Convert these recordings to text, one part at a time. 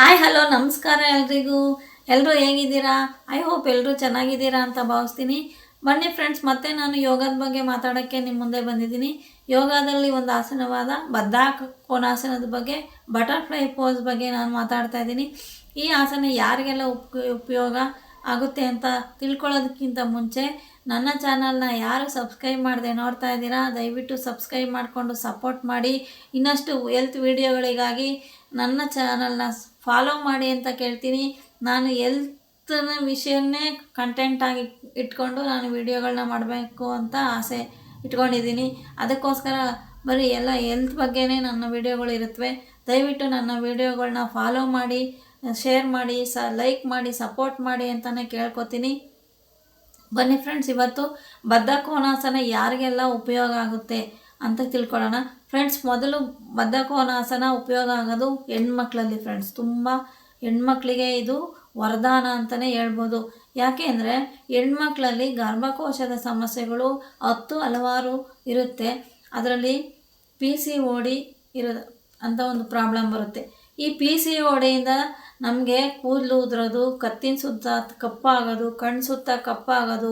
Hi hello ನಮಸ್ಕಾರ ಎಲ್ರಿಗೂ. ಎಲ್ಲರೂ ಹೇಗಿದ್ದೀರಾ? ಐ ಹೋಪ್ ಎಲ್ಲರೂ ಚೆನ್ನಾಗಿದ್ದೀರಾ ಅಂತ ಭಾವಿಸ್ತೀನಿ. ಬನ್ನಿ ಫ್ರೆಂಡ್ಸ್, ಮತ್ತೆ ನಾನು ಯೋಗದ ಬಗ್ಗೆ ಮಾತಾಡೋಕ್ಕೆ ನಿಮ್ಮ ಮುಂದೆ ಬಂದಿದ್ದೀನಿ. ಯೋಗದಲ್ಲಿ ಒಂದು ಆಸನವಾದ ಬದ್ಧಾಕೋನಾಸನದ ಬಗ್ಗೆ, ಬಟರ್ಫ್ಲೈ ಪೋಸ್ ಬಗ್ಗೆ ನಾನು ಮಾತಾಡ್ತಾ ಇದ್ದೀನಿ. ಈ ಆಸನ ಯಾರಿಗೆಲ್ಲ ಉಪಯೋಗ ಆಗುತ್ತೆ ಅಂತ ತಿಳ್ಕೊಳ್ಳೋದಕ್ಕಿಂತ ಮುಂಚೆ ನನ್ನ ಚಾನಲ್ನ ಯಾರು ಸಬ್ಸ್ಕ್ರೈಬ್ ಮಾಡದೆ ನೋಡ್ತಾ ಇದ್ದೀರಾ, ದಯವಿಟ್ಟು ಸಬ್ಸ್ಕ್ರೈಬ್ ಮಾಡಿಕೊಂಡು ಸಪೋರ್ಟ್ ಮಾಡಿ. ಇನ್ನಷ್ಟು ಹೆಲ್ತ್ ವಿಡಿಯೋಗಳಿಗಾಗಿ ನನ್ನ ಚಾನಲ್ನ ಫಾಲೋ ಮಾಡಿ ಅಂತ ಕೇಳ್ತೀನಿ. ನಾನು ಹೆಲ್ತ್ನ ವಿಷಯನ್ನೇ ಕಂಟೆಂಟಾಗಿ ಇಟ್ಕೊಂಡು ನಾನು ವಿಡಿಯೋಗಳನ್ನ ಮಾಡಬೇಕು ಅಂತ ಆಸೆ ಇಟ್ಕೊಂಡಿದ್ದೀನಿ. ಅದಕ್ಕೋಸ್ಕರ ಬರೀ ಎಲ್ಲ ಹೆಲ್ತ್ ಬಗ್ಗೆನೇ ನನ್ನ ವಿಡಿಯೋಗಳು ಇರುತ್ತವೆ. ದಯವಿಟ್ಟು ನನ್ನ ವಿಡಿಯೋಗಳನ್ನ ಫಾಲೋ ಮಾಡಿ, ಶೇರ್ ಮಾಡಿ, ಲೈಕ್ ಮಾಡಿ, ಸಪೋರ್ಟ್ ಮಾಡಿ ಅಂತಲೇ ಕೇಳ್ಕೊತೀನಿ. ಬನ್ನಿ ಫ್ರೆಂಡ್ಸ್, ಇವತ್ತು ಬದ್ಧಕೋನಾಸನ ಯಾರಿಗೆಲ್ಲ ಉಪಯೋಗ ಆಗುತ್ತೆ ಅಂತ ತಿಳ್ಕೊಳ್ಳೋಣ. ಫ್ರೆಂಡ್ಸ್, ಮೊದಲು ಬದ್ಧಕೋನಾಸನ ಉಪಯೋಗ ಆಗೋದು ಹೆಣ್ಮಕ್ಳಲ್ಲಿ ಫ್ರೆಂಡ್ಸ್. ತುಂಬ ಹೆಣ್ಮಕ್ಳಿಗೆ ಇದು ವರದಾನ ಅಂತಲೇ ಹೇಳ್ಬೋದು. ಯಾಕೆ ಅಂದರೆ ಹೆಣ್ಮಕ್ಳಲ್ಲಿ ಗರ್ಭಕೋಶದ ಸಮಸ್ಯೆಗಳು ಹಲವಾರು ಇರುತ್ತೆ. ಅದರಲ್ಲಿ PCOD ಅಂತ ಒಂದು ಪ್ರಾಬ್ಲಮ್ ಬರುತ್ತೆ. ಈ PCODಯಿಂದ ನಮಗೆ ಕೂದಲು ಉದುರೋದು, ಕತ್ತಿನ ಸುತ್ತ ಕಪ್ಪಾಗೋದು, ಕಣ್ಣು ಸುತ್ತ ಕಪ್ಪಾಗೋದು,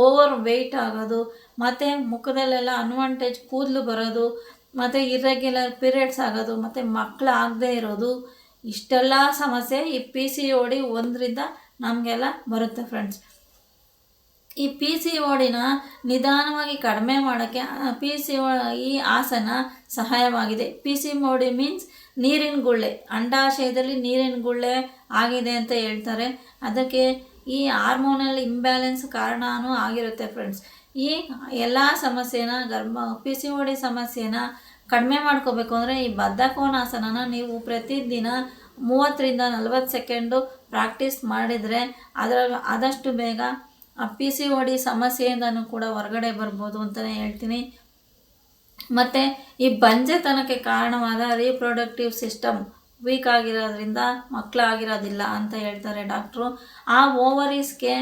ಓವರ್ ವೆಯ್ಟ್ ಆಗೋದು, ಮತ್ತು ಮುಖದಲ್ಲೆಲ್ಲ ಅನ್ವಾಂಟೇಜ್ ಕೂದಲು ಬರೋದು, ಮತ್ತು ಇರ್ರೆಗ್ಯುಲರ್ ಪೀರಿಯಡ್ಸ್ ಆಗೋದು, ಮತ್ತು ಮಕ್ಕಳು ಆಗದೇ ಇರೋದು, ಇಷ್ಟೆಲ್ಲ ಸಮಸ್ಯೆ ಈ PCOD ಒಂದರಿಂದ ನಮಗೆಲ್ಲ ಬರುತ್ತೆ ಫ್ರೆಂಡ್ಸ್. ಈ PCODನ ನಿಧಾನವಾಗಿ ಕಡಿಮೆ ಮಾಡೋಕ್ಕೆ ಈ ಆಸನ ಸಹಾಯವಾಗಿದೆ. PCOD ಮೀನ್ಸ್ ನೀರಿನ ಗುಳ್ಳೆ, ಅಂಡಾಶಯದಲ್ಲಿ ನೀರಿನ ಗುಳ್ಳೆ ಆಗಿದೆ ಅಂತ ಹೇಳ್ತಾರೆ. ಅದಕ್ಕೆ ಈ ಹಾರ್ಮೋನಲ್ ಇಂಬ್ಯಾಲೆನ್ಸ್ ಕಾರಣವೂ ಆಗಿರುತ್ತೆ ಫ್ರೆಂಡ್ಸ್. ಈ ಎಲ್ಲ ಸಮಸ್ಯೆನ PCOD ಸಮಸ್ಯೆನ ಕಡಿಮೆ ಮಾಡ್ಕೋಬೇಕು ಅಂದರೆ ಈ ಬದ್ಧಕೋನಾಸನನ ನೀವು ಪ್ರತಿದಿನ 30ರಿಂದ 40 ಸೆಕೆಂಡು ಪ್ರಾಕ್ಟೀಸ್ ಮಾಡಿದರೆ ಆದಷ್ಟು ಬೇಗ ಆ PCOD ಸಮಸ್ಯೆಯಿಂದನೂ ಕೂಡ ಹೊರಗಡೆ ಬರ್ಬೋದು ಅಂತಲೇ ಹೇಳ್ತೀನಿ. ಮತ್ತು ಈ ಬಂಜೆತನಕ್ಕೆ ಕಾರಣವಾದ ರೀಪ್ರೊಡಕ್ಟಿವ್ ಸಿಸ್ಟಮ್ ವೀಕ್ ಆಗಿರೋದ್ರಿಂದ ಮಕ್ಕಳಾಗಿರೋದಿಲ್ಲ ಅಂತ ಹೇಳ್ತಾರೆ ಡಾಕ್ಟ್ರು. ಆ ಓವರೀಸ್ಗೆ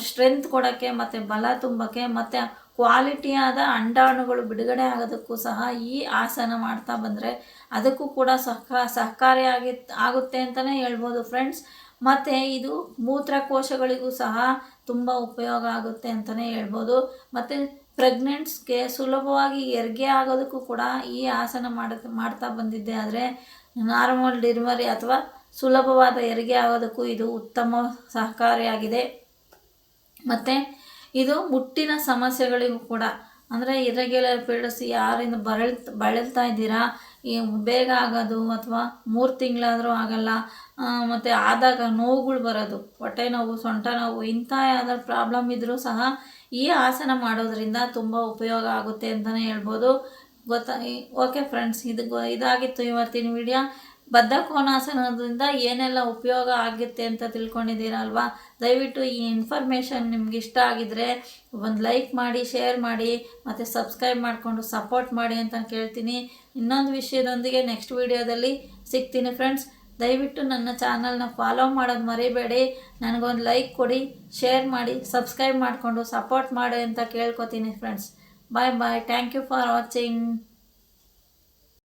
ಸ್ಟ್ರೆಂತ್ ಕೊಡೋಕ್ಕೆ ಮತ್ತು ಬಲ ತುಂಬೋಕ್ಕೆ ಮತ್ತು ಕ್ವಾಲಿಟಿಯಾದ ಅಂಡಾಣುಗಳು ಬಿಡುಗಡೆ ಆಗೋದಕ್ಕೂ ಸಹ ಈ ಆಸನ ಮಾಡ್ತಾ ಬಂದರೆ ಅದಕ್ಕೂ ಕೂಡ ಆಗುತ್ತೆ ಅಂತಲೇ ಹೇಳ್ಬೋದು ಫ್ರೆಂಡ್ಸ್. ಮತ್ತು ಇದು ಮೂತ್ರಕೋಶಗಳಿಗೂ ಸಹ ತುಂಬ ಉಪಯೋಗ ಆಗುತ್ತೆ ಅಂತಲೇ ಹೇಳ್ಬೋದು. ಮತ್ತು ಪ್ರೆಗ್ನೆಂಟ್ಸ್ಗೆ ಸುಲಭವಾಗಿ ಹೆರಿಗೆ ಆಗೋದಕ್ಕೂ ಕೂಡ ಈ ಆಸನ ಮಾಡ್ತಾ ಬಂದಿದ್ದೆ ಆದರೆ ನಾರ್ಮಲ್ ಡೆಲಿವರಿ ಅಥವಾ ಸುಲಭವಾದ ಹೆರಿಗೆ ಆಗೋದಕ್ಕೂ ಇದು ಉತ್ತಮ ಸಹಕಾರಿಯಾಗಿದೆ. ಮತ್ತು ಇದು ಮುಟ್ಟಿನ ಸಮಸ್ಯೆಗಳಿಗೂ ಕೂಡ, ಅಂದರೆ ಇರ್ರೆಗ್ಯುಲರ್ ಪೀರಿಯಡ್ಸ್ ಯಾರಿಂದ ಬಳಲ್ತಾ ಇದ್ದೀರಾ, ಈ ಬೇಗ ಆಗೋದು ಅಥವಾ 3 ತಿಂಗಳಾದರೂ ಆಗಲ್ಲ, ಮತ್ತು ಆದಾಗ ನೋವುಗಳು ಬರೋದು, ಹೊಟ್ಟೆ ನೋವು, ಸೊಂಟ ನೋವು, ಇಂಥ ಯಾವ್ದಾದ್ರು ಪ್ರಾಬ್ಲಮ್ ಇದ್ದರೂ ಸಹ ಈ ಆಸನ ಮಾಡೋದ್ರಿಂದ ತುಂಬ ಉಪಯೋಗ ಆಗುತ್ತೆ ಅಂತಲೇ ಹೇಳ್ಬೋದು. ಓಕೆ ಫ್ರೆಂಡ್ಸ್, ಇದಾಗಿತ್ತು ಇವತ್ತಿನ ವಿಡಿಯೋ. ಬದ್ಧಕೋನಾಸನದಿಂದ ಏನೆಲ್ಲ ಉಪಯೋಗ ಆಗುತ್ತೆ ಅಂತ ತಿಳ್ಕೊಂಡಿದ್ದೀರಲ್ವಾ? ದಯವಿಟ್ಟು ಈ ಇನ್ಫಾರ್ಮೇಷನ್ ನಿಮ್ಗೆ ಇಷ್ಟ ಆಗಿದ್ದರೆ ಒಂದು ಲೈಕ್ ಮಾಡಿ, ಶೇರ್ ಮಾಡಿ, ಮತ್ತು ಸಬ್ಸ್ಕ್ರೈಬ್ ಮಾಡಿಕೊಂಡು ಸಪೋರ್ಟ್ ಮಾಡಿ ಅಂತ ಕೇಳ್ತೀನಿ. ಇನ್ನೊಂದು ವಿಷಯದೊಂದಿಗೆ ನೆಕ್ಸ್ಟ್ ವಿಡಿಯೋದಲ್ಲಿ ಸಿಗ್ತೀನಿ ಫ್ರೆಂಡ್ಸ್. ದಯವಿಟ್ಟು ನನ್ನ ಚಾನಲ್ನ ಫಾಲೋ ಮಾಡೋದು ಮರಿಬೇಡಿ. ನನಗೊಂದು ಲೈಕ್ ಕೊಡಿ, ಶೇರ್ ಮಾಡಿ, ಸಬ್ಸ್ಕ್ರೈಬ್ ಮಾಡಿಕೊಂಡು ಸಪೋರ್ಟ್ ಮಾಡಿ ಅಂತ ಕೇಳ್ಕೊತೀನಿ friends. Bye bye. Thank you for watching.